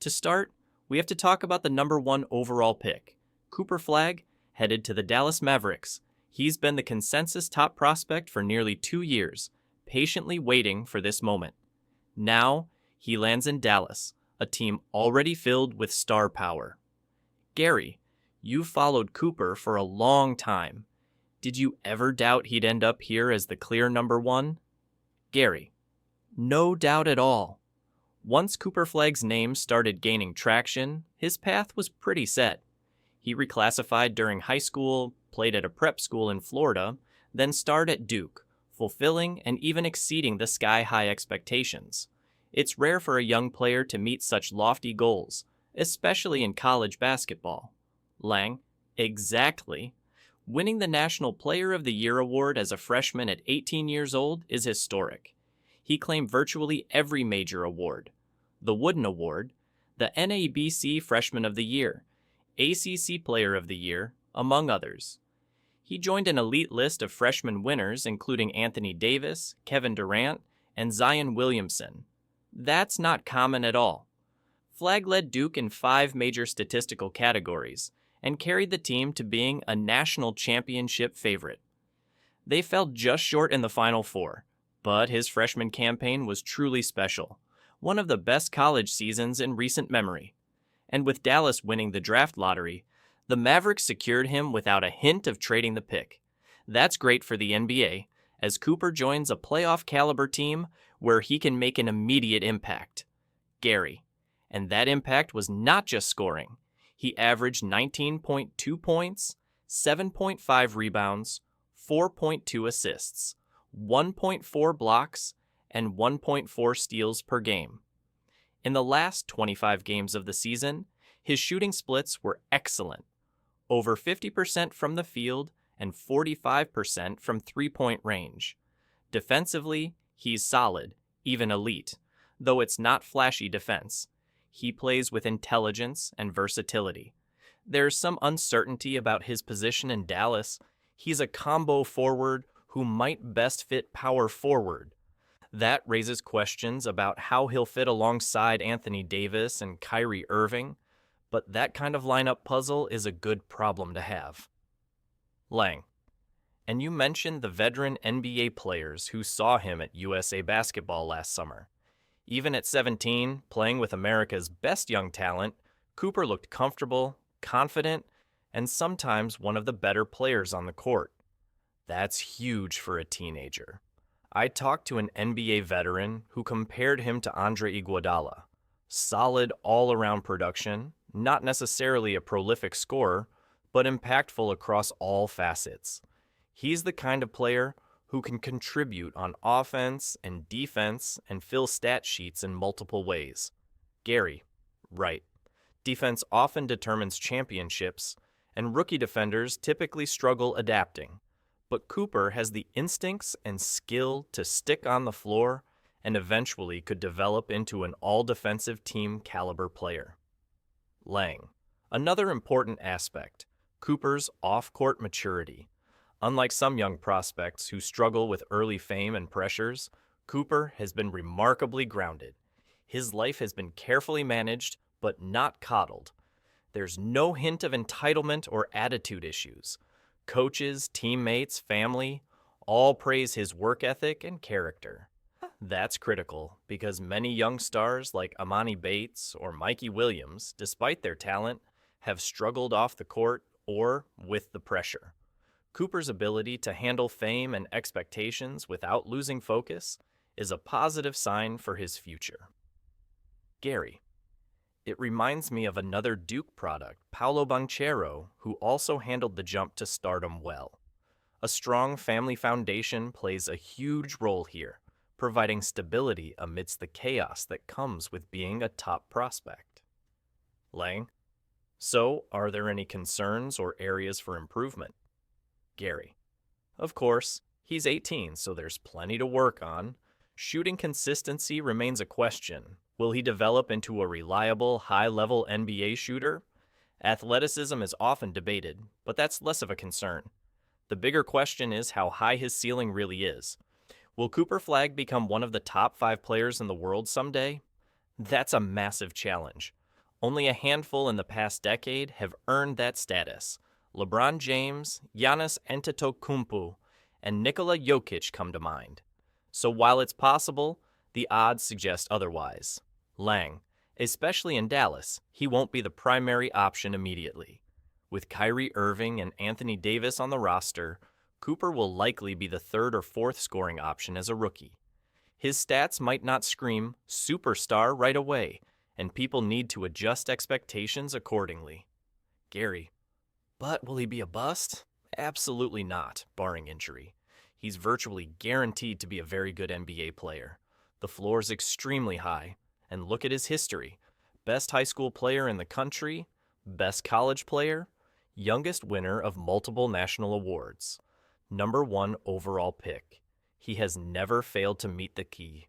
To start, we have to talk about the number one overall pick. Cooper Flagg headed to the Dallas Mavericks. He's been the consensus top prospect for nearly 2 years, patiently waiting for this moment. Now, he lands in Dallas, a team already filled with star power. Gary, you followed Cooper for a long time. Did you ever doubt he'd end up here as the clear number one? Gary, no doubt at all. Once Cooper Flagg's name started gaining traction, his path was pretty set. He reclassified during high school, played at a prep school in Florida, then starred at Duke, fulfilling and even exceeding the sky-high expectations. It's rare for a young player to meet such lofty goals, especially in college basketball. Lang, exactly. Winning the National Player of the Year award as a freshman at 18 years old is historic. He claimed virtually every major award: the Wooden Award, the NABC Freshman of the Year, ACC Player of the Year, among others. He joined an elite list of freshman winners including Anthony Davis, Kevin Durant, and Zion Williamson. That's not common at all. Flagg led Duke in 5 major statistical categories and carried the team to being a national championship favorite. They fell just short in the Final Four, but his freshman campaign was truly special, one of the best college seasons in recent memory. And with Dallas winning the draft lottery, the Mavericks secured him without a hint of trading the pick. That's great for the NBA, as Cooper joins a playoff-caliber team where he can make an immediate impact. Gary. And that impact was not just scoring. He averaged 19.2 points, 7.5 rebounds, 4.2 assists, 1.4 blocks, and 1.4 steals per game. In the last 25 games of the season, his shooting splits were excellent. Over 50% from the field and 45% from three-point range. Defensively, he's solid, even elite, though it's not flashy defense. He plays with intelligence and versatility. There's some uncertainty about his position in Dallas. He's a combo forward who might best fit power forward. That raises questions about how he'll fit alongside Anthony Davis and Kyrie Irving, but that kind of lineup puzzle is a good problem to have. Lang. And you mentioned the veteran NBA players who saw him at USA Basketball last summer. Even at 17, playing with America's best young talent, Cooper looked comfortable, confident, and sometimes one of the better players on the court. That's huge for a teenager. I talked to an NBA veteran who compared him to Andre Iguodala. Solid all-around production, not necessarily a prolific scorer, but impactful across all facets. He's the kind of player who can contribute on offense and defense and fill stat sheets in multiple ways. Gary, right. Defense often determines championships, and rookie defenders typically struggle adapting. But Cooper has the instincts and skill to stick on the floor and eventually could develop into an all-defensive team caliber player. Lang. Another important aspect, Cooper's off-court maturity. Unlike some young prospects who struggle with early fame and pressures, Cooper has been remarkably grounded. His life has been carefully managed, but not coddled. There's no hint of entitlement or attitude issues. Coaches, teammates, family, all praise his work ethic and character. That's critical because many young stars like Amani Bates or Mikey Williams, despite their talent, have struggled off the court or with the pressure. Cooper's ability to handle fame and expectations without losing focus is a positive sign for his future. Gary. It reminds me of another Duke product, Paolo Banchero, who also handled the jump to stardom well. A strong family foundation plays a huge role here, providing stability amidst the chaos that comes with being a top prospect. Lang. So, are there any concerns or areas for improvement? Gary. Of course, he's 18, so there's plenty to work on. Shooting consistency remains a question. Will he develop into a reliable, high-level NBA shooter? Athleticism is often debated, but that's less of a concern. The bigger question is how high his ceiling really is. Will Cooper Flagg become one of the top 5 players in the world someday? That's a massive challenge. Only a handful in the past decade have earned that status. LeBron James, Giannis Antetokounmpo, and Nikola Jokic come to mind. So while it's possible, the odds suggest otherwise. Lang, especially in Dallas, he won't be the primary option immediately. With Kyrie Irving and Anthony Davis on the roster, Cooper will likely be the third or fourth scoring option as a rookie. His stats might not scream superstar right away, and people need to adjust expectations accordingly. Gary, but will he be a bust? Absolutely not, barring injury. He's virtually guaranteed to be a very good NBA player. The floor is extremely high, and look at his history. Best high school player in the country, best college player, youngest winner of multiple national awards, #1 overall pick. He has never failed to meet the key.